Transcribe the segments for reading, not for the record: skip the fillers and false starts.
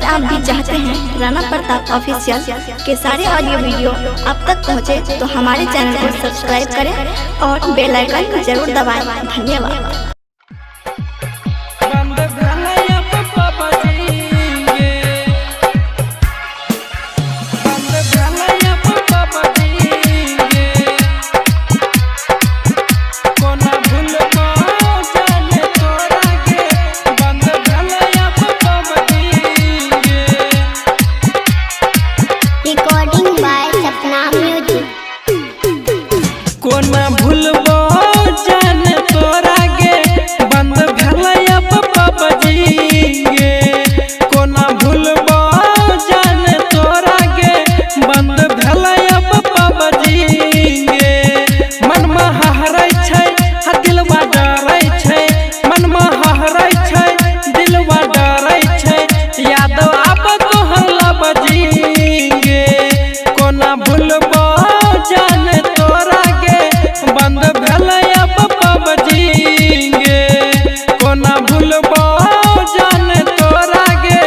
आप भी चाहते हैं राणा प्रताप ऑफिशियल के सारे ऑडियो वीडियो आप तक पहुंचे, तो हमारे चैनल को सब्सक्राइब करें और बेल आइकन जरूर दबाएं। धन्यवाद। कोना भूलबो जान तोरा गे बंद भेलै अब पबजी गे। कोना भूलबो जान तोरा गे बंद भेलै अब पबजी गे। मन में हहरै छै दिलवा डरै छै, मन में हहरै छै दिलवा डरै छै, याद आब तोहर लबजी गे। कोना भूलबो जान तोरा बंद भेलै अब पबजी गे। कोना भूलबो जान तोरा गे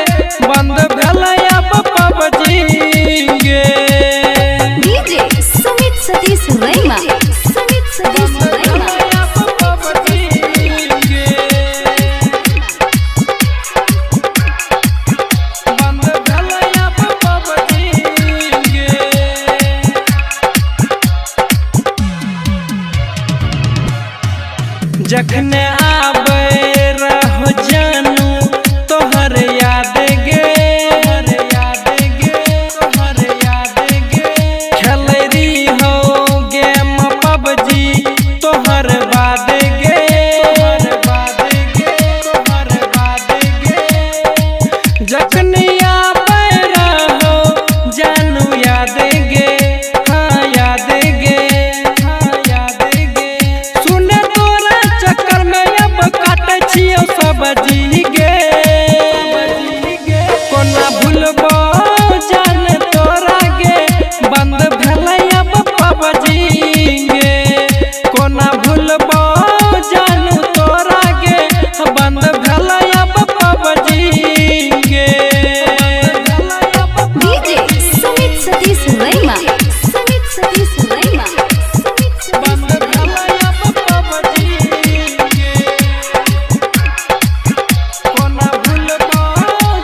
बंद भेलै अब पबजी गे। डीजे सुमित सतीश रैमा, सुमित सतीश रैमा। जखने आबे रहो जानू तोहर याद गे, तोहर याद गे। खेलरी हो गेम पबजी तोहर बाद गे, तोहर बाद गे। जखने आबे रहो जानू याद गे, हाँ याद गे, हाँ याद गे। सुने तोरा चक्कर में अब काटे छियो सब्जी गे। कोना भूलबो जान तोरा गे बंद भेलै अब पबजी गे। कोना भूलबो जान तोरा गे बंद भेलै अब पबजी गे। डीजे सुमित सतीश रैमा, सुमित सतीश रैमा। बंद भेलै अब पबजी गे। कोना भूलबो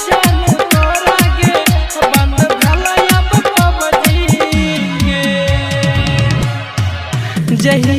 जान तोरा गे बंद भेलै अब पबजी गे। जही